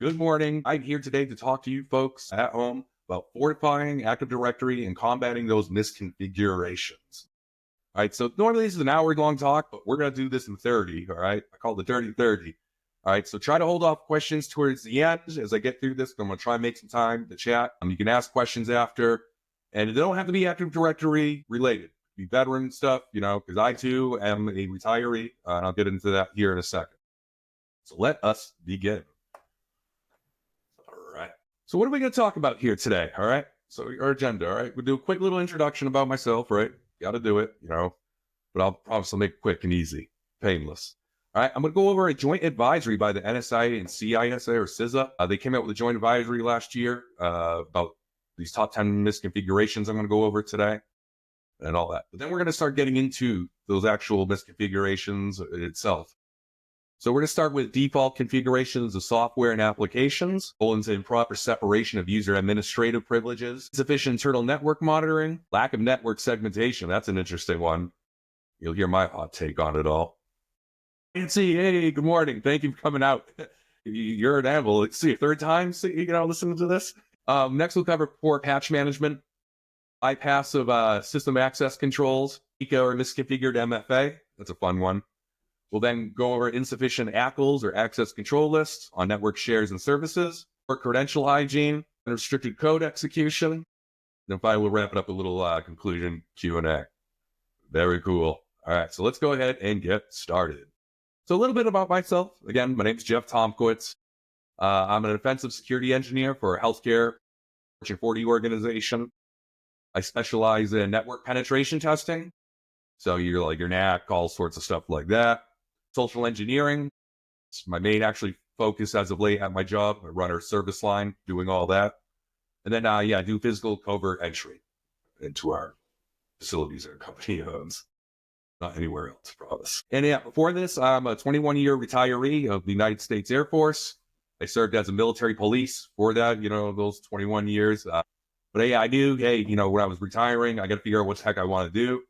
Good morning. I'm here today to talk to you folks at home about fortifying Active Directory and combating those misconfigurations. All right, so normally this is an hour-long talk, but we're going to do this in 30, all right? I call it the Dirty 30. All right, so try to hold off questions towards the end as I get through this. I'm going to try and make some time to chat. You can ask questions after, and they don't have to be Active Directory related. Be veteran stuff, because I too am a retiree, and I'll get into that here in a second. So let us begin. All right. So what are we going to talk about here today? All right. So our agenda. All right. We'll do a quick little introduction about myself. Right. Got to do it, but I'll promise I'll make it quick and easy, painless. All right. I'm going to go over a joint advisory by the NSA and CISA or CISA. They came out with a joint advisory last year about these top 10 misconfigurations I'm going to go over today and all that. But then we're going to start getting into those actual misconfigurations itself. So we're going to start with default configurations of software and applications, improper separation of user administrative privileges, insufficient internal network monitoring, lack of network segmentation. That's an interesting one. You'll hear my hot take on it all. Nancy, hey, good morning. Thank you for coming out. You're an animal. Let's see, third time listening to this. Next, we'll cover poor patch management, bypass of system access controls, ECA or misconfigured MFA. That's a fun one. We'll then go over insufficient ACLs or access control lists on network shares and services, or credential hygiene, unrestricted code execution. Then finally, we'll wrap it up with a little conclusion Q&A. Very cool. All right, so let's go ahead and get started. So a little bit about myself. Again, my name is Jeff Tomkiewicz. I'm an offensive security engineer for a healthcare Fortune 40 organization. I specialize in network penetration testing. So you're like your NAC, all sorts of stuff like that. Social engineering, it's my main actually focus as of late at my job. I run our service line, doing all that. And then, I do physical covert entry into our facilities our company owns. Not anywhere else, promise. And before this, I'm a 21-year retiree of the United States Air Force. I served as a military police for that, those 21 years. But I knew, when I was retiring, I got to figure out what the heck I want to do.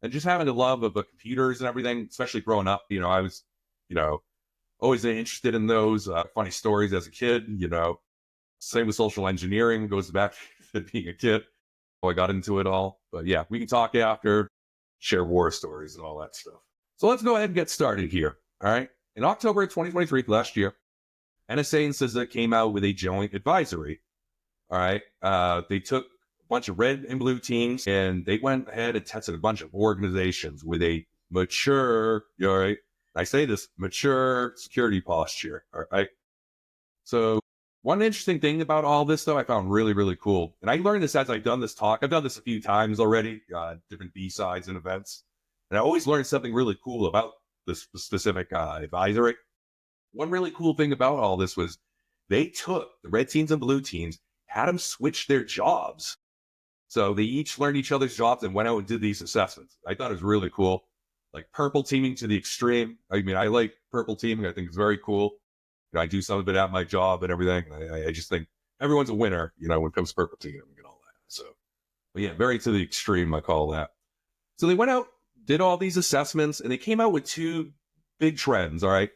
And just having the love of the computers and everything, especially growing up, I was, always interested in those funny stories as a kid, Same with social engineering, goes back to being a kid. I got into it all. But yeah, we can talk after, share war stories and all that stuff. So let's go ahead and get started here. All right. In October 2023, last year, NSA and CISA came out with a joint advisory. All right. They took bunch of red and blue teams, and they went ahead and tested a bunch of organizations with a mature, I say this, mature security posture, all right? So one interesting thing about all this, though, I found really, really cool, and I learned this as I've done this talk. I've done this a few times already, different B-sides and events, and I always learned something really cool about this specific advisory. One really cool thing about all this was they took the red teams and blue teams, had them switch their jobs. So they each learned each other's jobs and went out and did these assessments. I thought it was really cool. Like purple teaming to the extreme. I mean, I like purple teaming. I think it's very cool. I do some of it at my job and everything. I just think everyone's a winner, when it comes to purple teaming and all that. So, but yeah, very to the extreme, I call that. So they went out, did all these assessments, and they came out with two big trends, all right?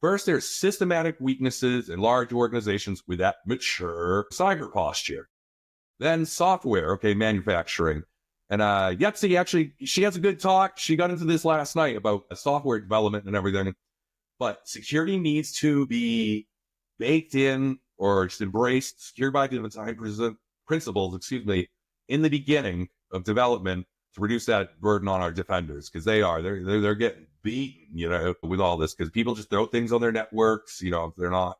First, there's systematic weaknesses in large organizations with that mature cyber posture. Then software, manufacturing. And Yetzi, actually, she has a good talk. She got into this last night about software development and everything. But security needs to be baked in or just embraced, secured by design principles, in the beginning of development to reduce that burden on our defenders. Because they're getting beaten, with all this. Because people just throw things on their networks, if they're not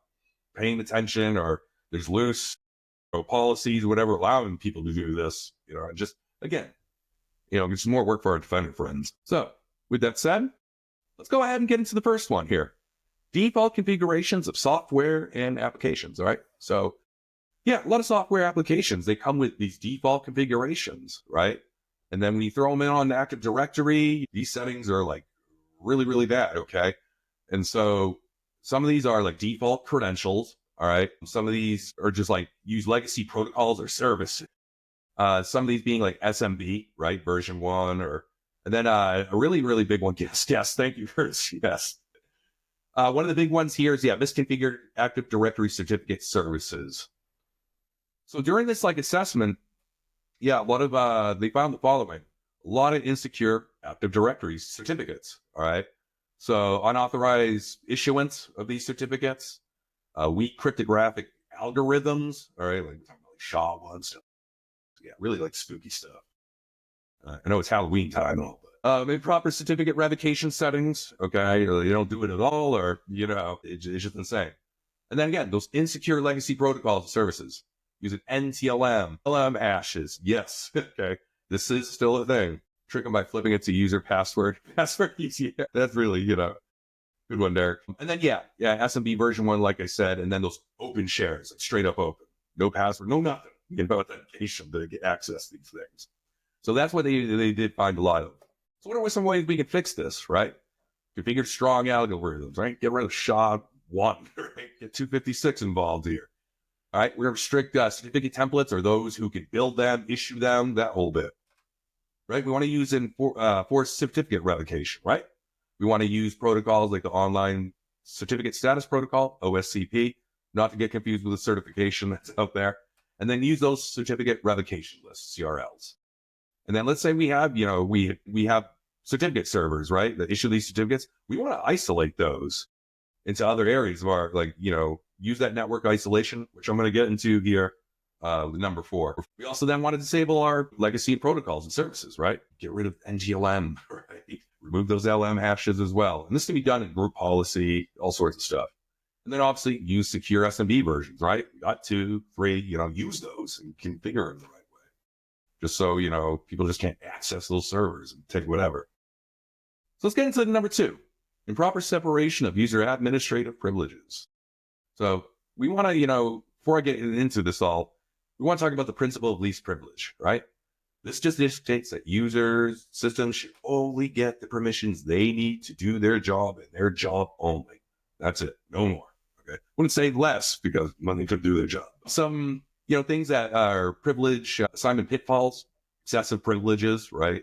paying attention or there's loose policies, whatever, allowing people to do this, just again, it's more work for our defender friends. So with that said, let's go ahead and get into the first one here. Default configurations of software and applications. All right. So yeah, a lot of software applications, they come with these default configurations, right? And then when you throw them in on the Active Directory, these settings are like really, really bad. Okay. And so some of these are like default credentials. All right. Some of these are just like use legacy protocols or services. Some of these being like SMB, right? Version 1 and then a really, really big one. Yes. Thank you for yes. One of the big ones here is, misconfigured Active Directory certificate services. So during this assessment, a lot of, they found the following: a lot of insecure Active Directory certificates. All right. So unauthorized issuance of these certificates, weak cryptographic algorithms. All right. Like SHA-1 stuff. Yeah. Really spooky stuff. I know it's Halloween time, improper certificate revocation settings. Okay. You don't do it at all, or, it's just insane. And then again, those insecure legacy protocols and services using NTLM, LM hashes. Yes. Okay. This is still a thing. Trick them by flipping it to user password. Password easy. That's really, good one, Derek. And then, SMB version 1, like I said, and then those open shares, straight up open. No password, no nothing. Authentication to get access to these things. So that's what they did find a lot of. So what are some ways we can fix this, right? Configure strong algorithms, right? Get rid of SHA-1, right? Get 256 involved here. All right, we're going to restrict certificate templates or those who can build them, issue them, that whole bit. Right? We want to use forced certificate revocation, right? We want to use protocols like the Online Certificate Status Protocol, OSCP, not to get confused with the certification that's out there. And then use those certificate revocation lists, CRLs. And then let's say we have, we have certificate servers, right, that issue these certificates. We want to isolate those into other areas of our, use that network isolation, which I'm going to get into here, number 4. We also then want to disable our legacy protocols and services, right? Get rid of NGLM, right? Remove those LM hashes as well. And this can be done in group policy, all sorts of stuff. And then obviously use secure SMB versions, right? We got 2, 3, use those and configure them the right way. Just so, people just can't access those servers and take whatever. So let's get into number 2, improper separation of user administrative privileges. So we want to, before I get into this all, we want to talk about the principle of least privilege, right? This just states that users, systems should only get the permissions they need to do their job and their job only. That's it. No more. Okay. Wouldn't say less because money could do their job. Some, things that are privilege assignment pitfalls, excessive privileges, right?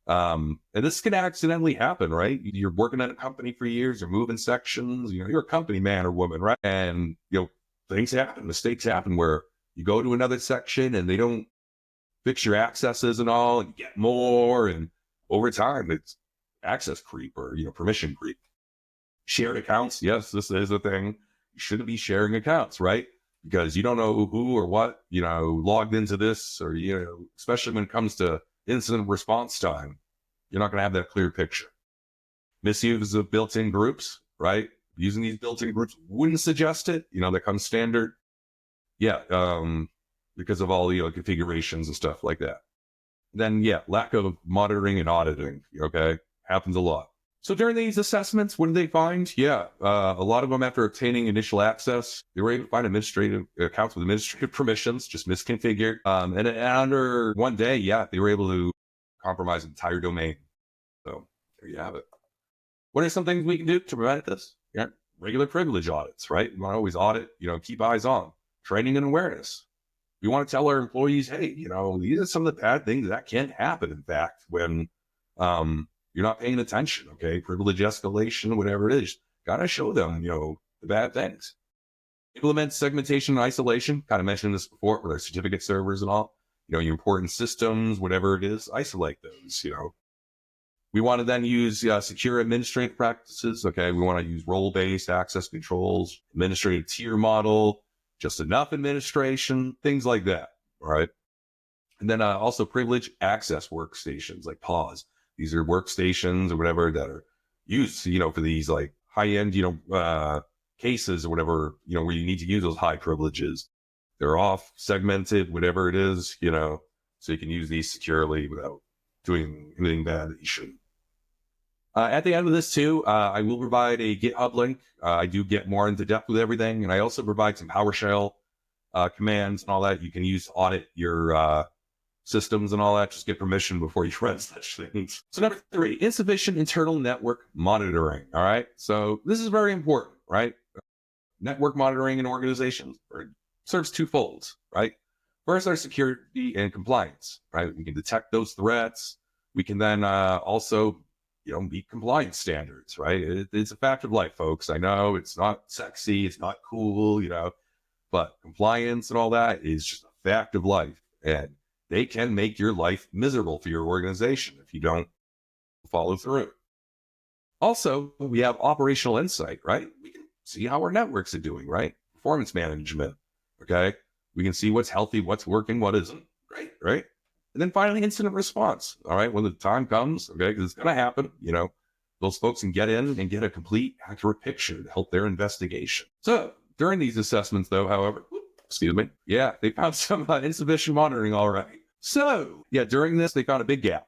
And this can accidentally happen, right? You're working at a company for years, you're moving sections, you're a company man or woman, right? And, things happen, mistakes happen where you go to another section and they don't fix your accesses and all, and you get more. And over time, it's access creep or, permission creep. Shared accounts. Yes, this is a thing. You shouldn't be sharing accounts, right? Because you don't know who or what, logged into this, or, especially when it comes to incident response time, you're not going to have that clear picture. Misuse of built-in groups, right? Using these built-in groups, wouldn't suggest it. That comes standard. Because of all the configurations and stuff like that. Then, lack of monitoring and auditing, okay? Happens a lot. So during these assessments, what did they find? A lot of them, after obtaining initial access, they were able to find administrative accounts with administrative permissions, just misconfigured. And under one day, they were able to compromise an entire domain. So there you have it. What are some things we can do to prevent this? Regular privilege audits, right? We want to always audit, keep eyes on. Training and awareness. We want to tell our employees, hey, these are some of the bad things that can happen, in fact, when you're not paying attention, okay? Privilege escalation, whatever it is. Got to show them, the bad things. Implement segmentation and isolation. Kind of mentioned this before with our certificate servers and all. Your important systems, whatever it is, isolate those, We want to then use secure administrative practices, okay? We want to use role-based access controls, administrative tier model, just enough administration, things like that, all right? And then also privilege access workstations like PAWS. These are workstations or whatever that are used, for these high-end, cases or whatever, where you need to use those high privileges. They're off, segmented, whatever it is, so you can use these securely without doing anything bad that you shouldn't. At the end of this too, I will provide a GitHub link. I do get more into depth with everything. And I also provide some PowerShell commands and all that you can use to audit your systems and all that. Just get permission before you run such things. So number 3, insufficient internal network monitoring. All right. So this is very important, right? Network monitoring in organizations serves 2 folds, right? First, our security and compliance, right? We can detect those threats. We can then also meet compliance standards, right? It's a fact of life, folks. I know it's not sexy, it's not cool, but compliance and all that is just a fact of life. And they can make your life miserable for your organization if you don't follow through. Also, we have operational insight, right? We can see how our networks are doing, right? Performance management, okay? We can see what's healthy, what's working, what isn't, right? And then finally, incident response, all right? When the time comes, okay, because it's going to happen, those folks can get in and get a complete, accurate picture to help their investigation. So during these assessments, though, however, they found some insufficient monitoring, all right. So, during this, they found a big gap.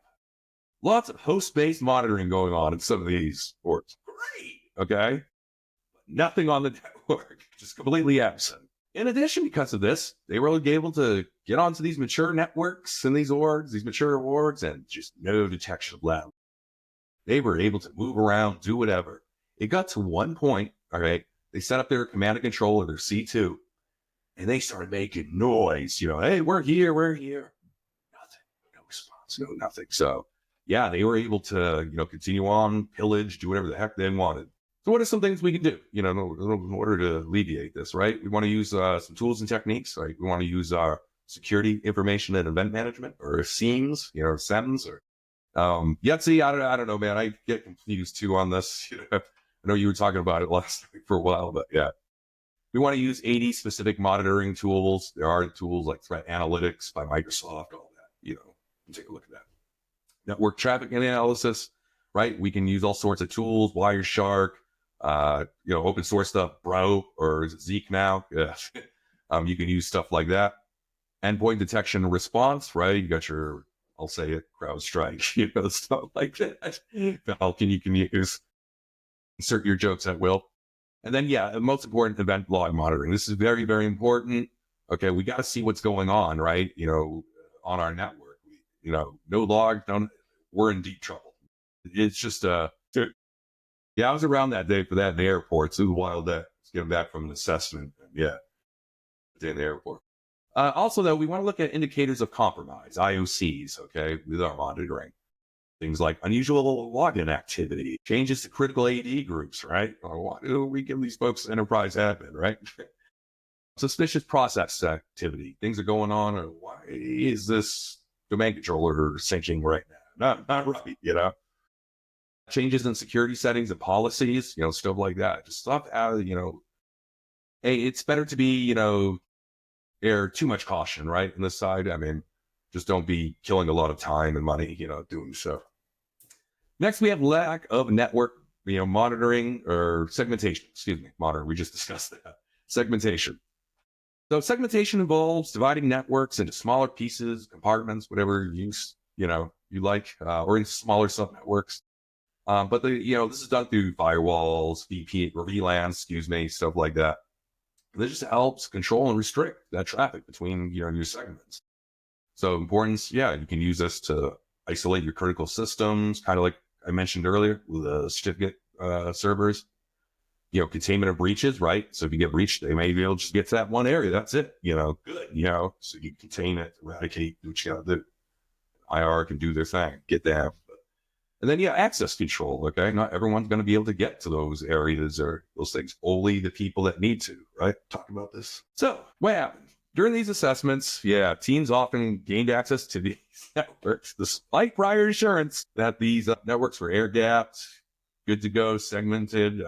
Lots of host-based monitoring going on in some of these ports. Great, okay? Nothing on the network, just completely absent. In addition, because of this, they were able to get onto these mature networks and these mature orgs, and just no detection of loud. They were able to move around, do whatever. It got to one point, all right, they set up their command and control or their C2, and they started making noise, hey, we're here. Nothing, no response, no nothing. So, they were able to, continue on, pillage, do whatever the heck they wanted. So what are some things we can do, in order to alleviate this, right? We want to use some tools and techniques, right? We want to use our security information and event management, or SIEMs, SEMs, or Yahtzee. I don't know, man. I get confused too on this. I know you were talking about it last week for a while, but we want to use AD specific monitoring tools. There are tools like Threat Analytics by Microsoft, all that, take a look at that. Network traffic analysis, right? We can use all sorts of tools, Wireshark, open source stuff, Bro, or is it Zeek now? Yeah. You can use stuff like that. Endpoint detection and response, right? You got your, I'll say it, CrowdStrike, stuff like that. Falcon, you can use, insert your jokes at will. And then, the most important, event log monitoring. This is very, very important. Okay, we got to see what's going on, right? On our network. No log, we're in deep trouble. It's just, I was around that day for that in the airport. So it was a while that getting back from an assessment. In the airport. Also, though, we want to look at indicators of compromise, IOCs, okay, with our monitoring. Things like unusual login activity, changes to critical AD groups, right? Or why do we give these folks enterprise admin, right? Suspicious process activity. Things are going on, or why is this domain controller syncing right now? Not right, Changes in security settings and policies, stuff like that. Just stuff out of, hey, it's better to be, err too much caution, right? On this side, just don't be killing a lot of time and money, doing so. Next, we have lack of network, monitoring or segmentation. Monitoring. We just discussed that. Segmentation. So segmentation involves dividing networks into smaller pieces, compartments, whatever you like, or into smaller subnetworks. But this is done through firewalls, VP or VLANs, stuff like that. This just helps control and restrict that traffic between your segments. So importance, you can use this to isolate your critical systems, kind of like I mentioned earlier with the certificate servers. Containment of breaches, right? So if you get breached, they may be able to just get to that one area. That's it. Good. So you contain it, eradicate, do what you gotta do. IR can do their thing, get that. And then access control. Okay, not everyone's going to be able to get to those areas or those things. Only the people that need to. Right? Talking about this. So what happened during these assessments? Teams often gained access to these networks despite prior assurance that these networks were air-gapped, good to go, segmented.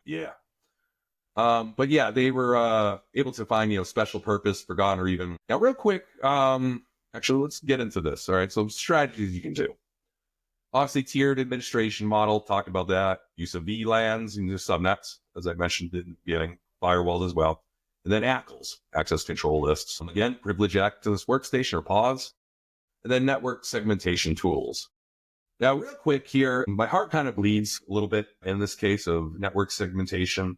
But they were able to find special purpose, forgotten, or even now. Real quick, actually, let's get into this. All right, so strategies you can do. Obviously, tiered administration model, talked about that. Use of VLANs and the subnets, as I mentioned in the beginning, firewalls as well. And then ACLs, access control lists. And again, privilege access workstation or pause. And then network segmentation tools. Now, real quick here, my heart kind of bleeds a little bit in this case of network segmentation.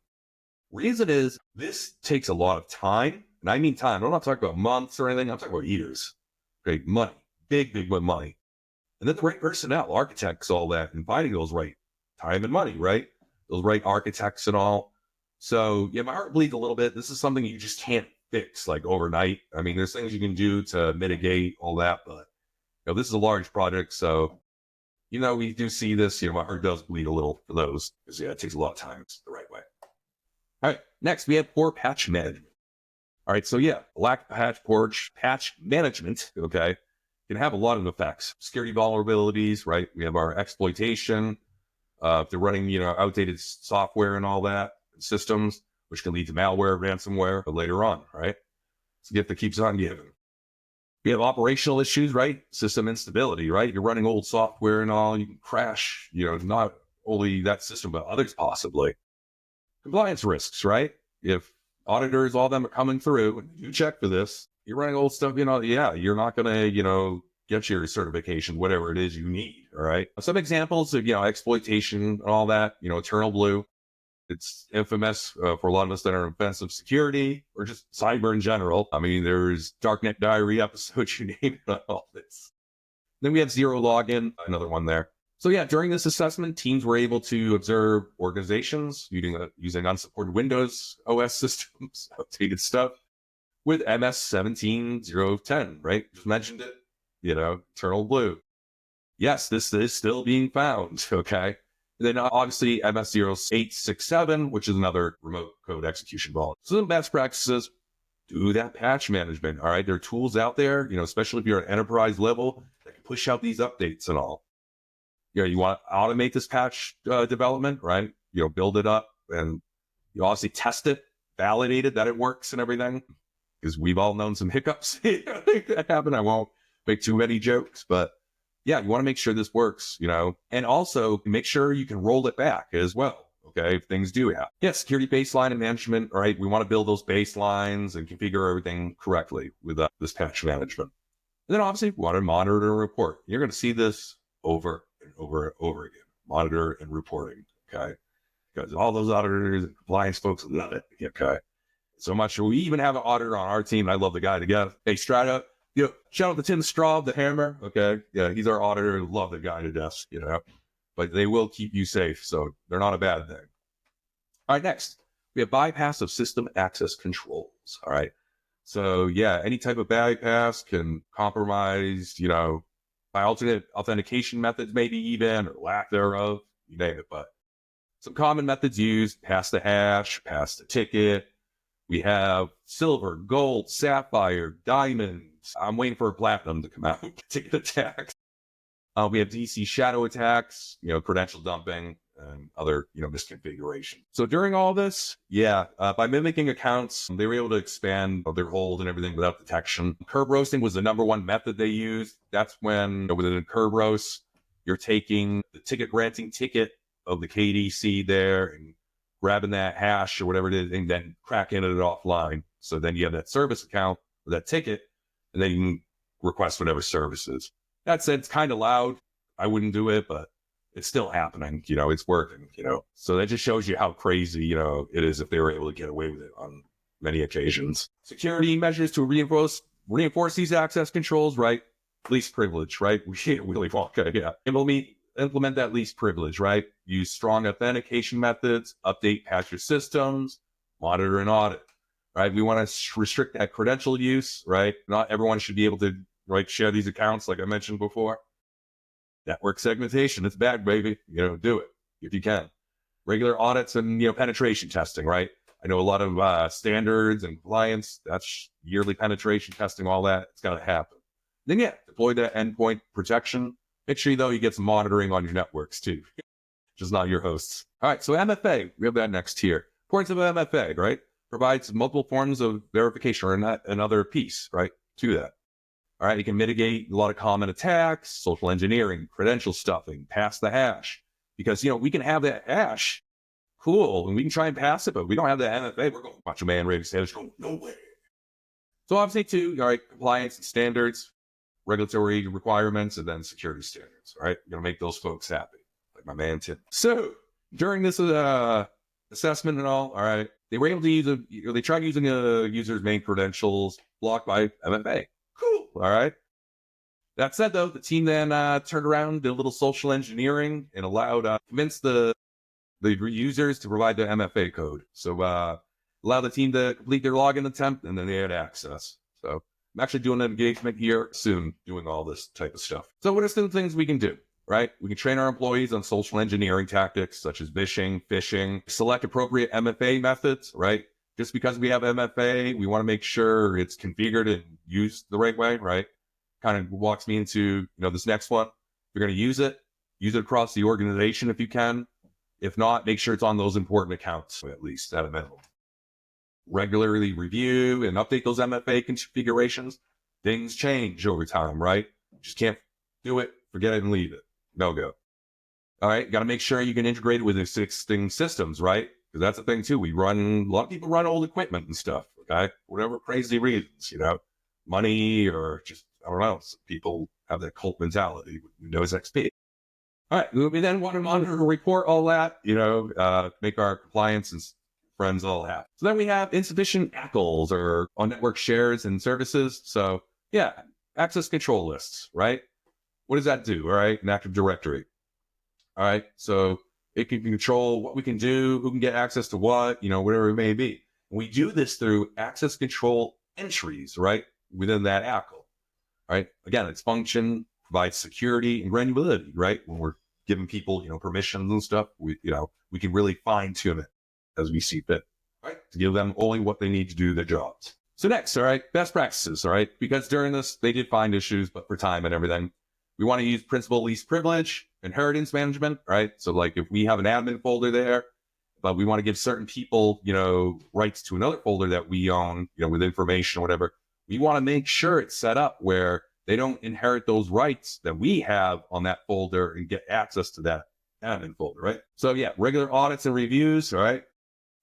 Reason is this takes a lot of time. And I mean time. I'm not talking about months or anything. I'm talking about years. Okay, money. Big money. And then the right personnel, architects, all that, and finding those right time and money, right? Those right architects and all. So, my heart bleeds a little bit. This is something you just can't fix like overnight. There's things you can do to mitigate all that, but this is a large project. So, we do see this, my heart does bleed a little for those because, it takes a lot of time. It's the right way. All right. Next, we have poor patch management. All right. So lack of patch management, okay, can have a lot of effects. Security vulnerabilities, right? We have our exploitation. If they're running, outdated software and all that, systems, which can lead to malware, ransomware, but later on, right? It's a gift that keeps on giving. We have operational issues, right? System instability, right? You're running old software and all, you can crash, not only that system, but others possibly. Compliance risks, right? If auditors, all of them are coming through and you check for this, you're running old stuff, you're not going to, get your certification, whatever it is you need, all right? Some examples of, exploitation and all that, Eternal Blue. It's infamous for a lot of us that are in offensive security or just cyber in general. I mean, there's Darknet Diary episodes, you name it, all this. Then we have Zero Login, another one there. So during this assessment, teams were able to observe organizations using unsupported Windows OS systems, updated stuff, with MS 17010, right? Just mentioned it, Eternal Blue. Yes, this is still being found, okay? And then obviously MS-0867, which is another remote code execution vulnerability. So the best practices, do that patch management, all right? There are tools out there, especially if you're at enterprise level, that can push out these updates and all. You want to automate this patch development, right? Build it up and you obviously test it, validate it, that it works and everything. Because we've all known some hiccups that happen. I won't make too many jokes, but you want to make sure this works, and also make sure you can roll it back as well. Okay. If things do happen. Security baseline and management. All right. We want to build those baselines and configure everything correctly with this patch management. And then obviously we want to monitor and report. You're going to see this over and over and over again. Monitor and reporting. Okay. Because all those auditors and compliance folks love it. Okay. So much. We even have an auditor on our team. I love the guy together. Hey, Strata. Shout out to Tim Straub, the Hammer. Okay. He's our auditor. Love the guy to death, but they will keep you safe. So they're not a bad thing. All right. Next, we have bypass of system access controls. All right. So any type of bypass can compromise, by alternate authentication methods, maybe even, or lack thereof, you name it. But some common methods used: pass the hash, pass the ticket. We have silver, gold, sapphire, diamond. I'm waiting for a platinum to come out. Ticket attacks. We have DC shadow attacks, credential dumping, and other, misconfiguration. So during all this, by mimicking accounts, they were able to expand their hold and everything without detection. Curb roasting was the number one method they used. That's when, within a curb roast, you're taking the ticket granting ticket of the KDC there and grabbing that hash or whatever it is, and then cracking it offline. So then you have that service account with that ticket, and then you can request whatever services. That said, it's kind of loud. I wouldn't do it, but it's still happening. It's working, So that just shows you how crazy, it is if they were able to get away with it on many occasions. Security measures to reinforce these access controls, right? Least privilege, right? We really want, implement that least privilege, right? Use strong authentication methods, update patch your systems, monitor and audit, right? We want to restrict that credential use, right? Not everyone should be able to, share these accounts, like I mentioned before. Network segmentation, it's bad, baby. Do it if you can. Regular audits and, penetration testing, right? I know a lot of standards and compliance, that's yearly penetration testing, all that. It's got to happen. Then, deploy that endpoint protection. Make sure, though, you get some monitoring on your networks, too. Just not your hosts. All right, so MFA, we have that next here. Importance of MFA, right? Provides multiple forms of verification or another piece, right, to that. All right, you can mitigate a lot of common attacks, social engineering, credential stuffing, pass the hash. Because, we can have that hash, cool, and we can try and pass it, but we don't have that MFA. We're going to watch a man ready to say, no way. So obviously, too, all right, compliance and standards, regulatory requirements, and then security standards. All right, you're gonna make those folks happy, like my man Tim. So during this assessment and all right, they were able to use they tried using a user's main credentials blocked by MFA. Cool. All right. That said, though, the team then turned around, did a little social engineering, and allowed convinced the users to provide the MFA code. So allow the team to complete their login attempt, and then they had access. So I'm actually doing an engagement here soon, doing all this type of stuff. So what are some things we can do? right? We can train our employees on social engineering tactics such as phishing, select appropriate MFA methods, right? Just because we have MFA, we want to make sure it's configured and used the right way, right? Kind of walks me into, this next one. If you're going to use it across the organization if you can. If not, make sure it's on those important accounts, at least at a minimum. Regularly review and update those MFA configurations. Things change over time, right? Just can't do it, forget it, and leave it. No go. All right, got to make sure you can integrate it with existing systems, right? Because that's the thing too. A lot of people run old equipment and stuff, okay? Whatever crazy reasons, money or just, I don't know. People have that cult mentality with Windows XP. All right, we then want to monitor, report all that, make our compliance and friends all happy. So then we have insufficient ACLs or on network shares and services. So yeah, access control lists, right? What does that do? All right, an Active Directory. All right, so it can control what we can do, who can get access to what, whatever it may be. And we do this through access control entries, right, within that ACL. Right? Again, its function provides security and granularity, right? When we're giving people, permissions and stuff, we can really fine tune it as we see fit, right? To give them only what they need to do their jobs. So next, all right, best practices, all right? Because during this, they did find issues, but for time and everything, we want to use principal least privilege, inheritance management, right? So like if we have an admin folder there, but we want to give certain people, rights to another folder that we own, with information or whatever, we want to make sure it's set up where they don't inherit those rights that we have on that folder and get access to that admin folder, right? So yeah, regular audits and reviews, all right?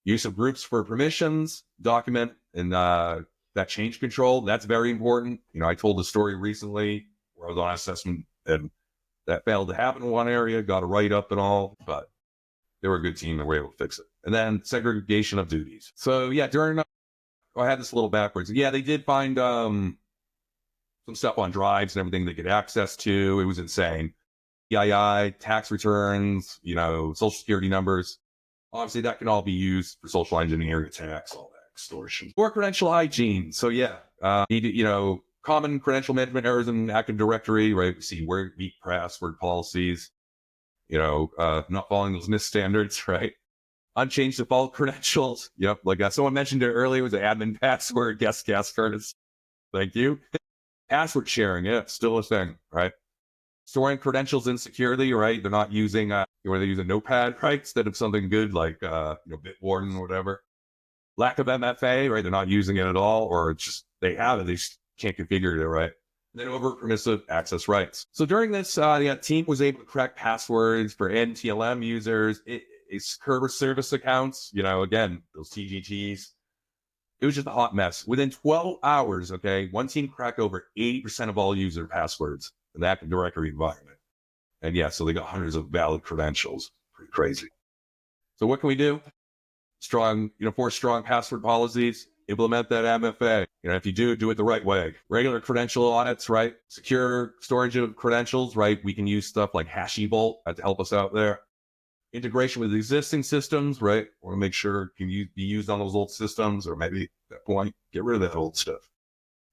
Use of groups for permissions, document, and that change control, that's very important. I told a story recently where I was on assessment and that failed to happen in one area, got a write-up and all, but they were a good team and were able to fix it. And then segregation of duties. So yeah, I had this a little backwards. Yeah, they did find some stuff on drives and everything they could access to. It was insane. PII, tax returns, social security numbers. Obviously, that can all be used for social engineering attacks, all that extortion. Or credential hygiene. So yeah, common credential management errors in Active Directory, right? We see weak password policies, not following those NIST standards, right? Unchanged default credentials. Yep. Like someone mentioned it earlier, was an admin password, guest Curtis. Thank you. Password sharing. Yeah, still a thing, right? Storing credentials insecurely, right? They're not using, they use a notepad, right? Instead of something good like, Bitwarden or whatever. Lack of MFA, right? They're not using it at all, or it's just, they have it, they just can't configure it, right? And then over permissive access rights. So during this, the team was able to crack passwords for NTLM users. It's service accounts, again, those TGTs. It was just a hot mess. Within 12 hours, okay, one team cracked over 80% of all user passwords in the Active Directory environment. And yeah, so they got hundreds of valid credentials. Pretty crazy. So what can we do? Force strong password policies, implement that MFA. If you do it the right way. Regular credential audits, right? Secure storage of credentials, right? We can use stuff like HashiVault to help us out there. Integration with existing systems, right? Want to make sure it can be used on those old systems, or maybe at that point, get rid of that old stuff.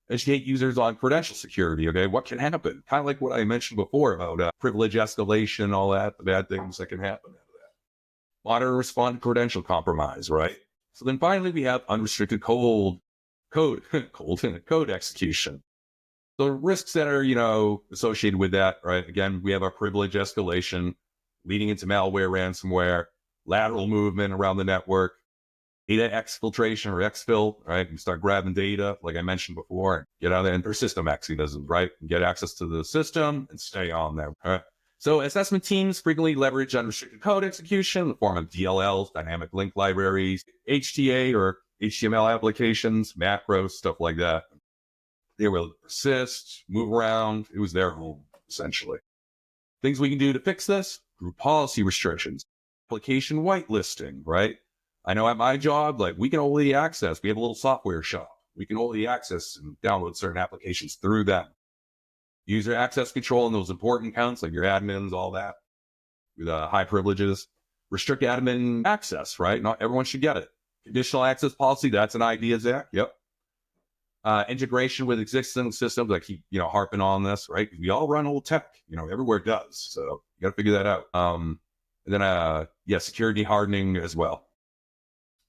Educate users on credential security, okay? What can happen? Kind of like what I mentioned before about privilege escalation, all that, the bad things that can happen out of that. Monitor and respond to credential compromise, right? So then finally, we have unrestricted code execution. The risks that are, associated with that, right? Again, we have our privilege escalation, leading into malware, ransomware, lateral movement around the network, data exfiltration or exfil, right? You start grabbing data, like I mentioned before, get out of there, and system mechanisms, right? Get access to the system and stay on there, all right? So assessment teams frequently leverage unrestricted code execution in the form of DLLs, dynamic link libraries, HTA or HTML applications, macros, stuff like that. They were able to persist, move around. It was their home, essentially. Things we can do to fix this: group policy restrictions, application whitelisting, right? I know at my job, we can only access, we have a little software shop. We can only access and download certain applications through them. User access control in those important accounts, like your admins, all that, with high privileges. Restrict admin access, right? Not everyone should get it. Conditional access policy, that's an IDEAS Act. Yep. Integration with existing systems. I keep, harping on this, right? We all run old tech, everywhere does. So you got to figure that out. And then, security hardening as well.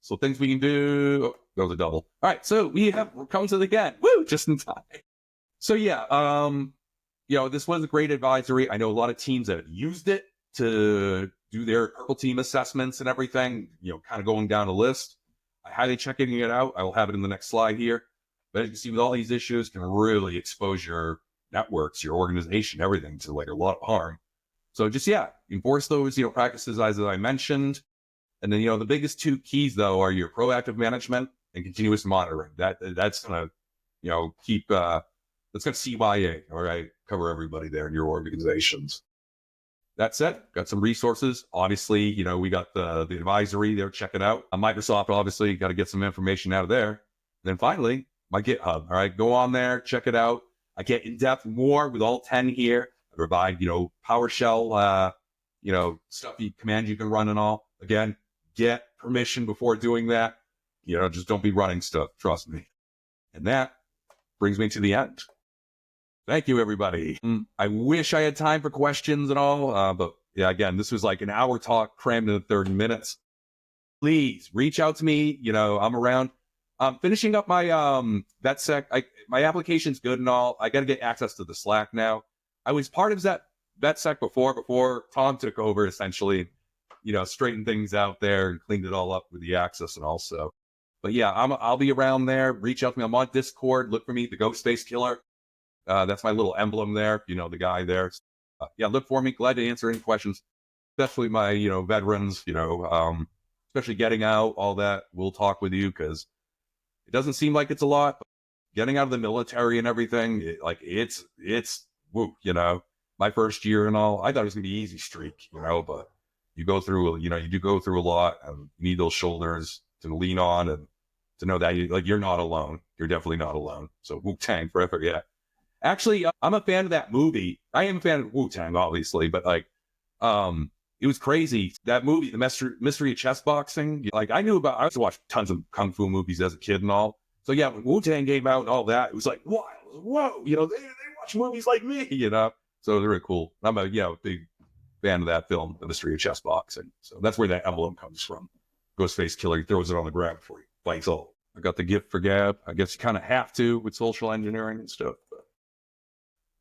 So things we can do. Oh, that was a double. All right. So we're coming to the end. Woo, just in time. So this was a great advisory. I know a lot of teams that have used it to do their purple team assessments and everything, kind of going down a list. I highly checking it out. I will have it in the next slide here. But as you can see, with all these issues, can really expose your networks, your organization, everything to like a lot of harm. So just, enforce those, practices as I mentioned. And then, the biggest two keys, though, are your proactive management and continuous monitoring. That's going to, keep, that's going to CYA, all right, cover everybody there in your organizations. That said, got some resources. Obviously, we got the advisory there, check it out. Microsoft, obviously, got to get some information out of there. And then finally, my GitHub, all right, go on there, check it out. I get in depth more with all 10 here. I provide, PowerShell, stuff, commands you can run and all. Again, get permission before doing that. Just don't be running stuff, trust me. And that brings me to the end. Thank you, everybody. I wish I had time for questions and all, but yeah, again, this was like an hour talk crammed into 30 minutes. Please reach out to me. I'm around. Finishing up my VetSec. My application's good and all. I got to get access to the Slack now. I was part of that VetSec before Tom took over, essentially, straightened things out there and cleaned it all up with the access and all. So, but yeah, I'll be around there. Reach out to me. I'm on Discord. Look for me, the Ghost Face Killer. That's my little emblem there. The guy there. Look for me. Glad to answer any questions, especially my, veterans, especially getting out, all that. We'll talk with you because it doesn't seem like it's a lot. But getting out of the military and everything, it's woo, my first year and all. I thought it was going to be easy streak, but you go through, you do go through a lot and you need those shoulders to lean on and to know that you're not alone. You're definitely not alone. So Wu-Tang forever. Yeah. Actually, I'm a fan of that movie. I am a fan of Wu-Tang, obviously, but it was crazy. That movie, The Mystery of Chess Boxing. I used to watch tons of Kung Fu movies as a kid and all. So yeah, when Wu-Tang came out and all that, it was like, whoa, they watch movies like me, So they're really cool. I'm a, big fan of that film, The Mystery of Chess Boxing. So that's where that emblem comes from. Ghostface Killer, he throws it on the ground before he fights all. I got the gift for gab. I guess you kind of have to with social engineering and stuff.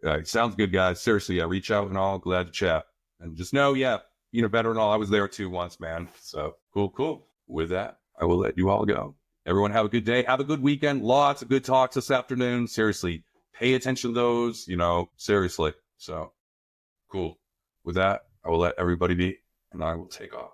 But sounds good, guys. Seriously, reach out and all. Glad to chat. And just know, being a veteran and all, I was there too once, man. So cool. With that, I will let you all go. Everyone have a good day. Have a good weekend. Lots of good talks this afternoon. Seriously, pay attention to those, seriously. So cool. With that, I will let everybody be and I will take off.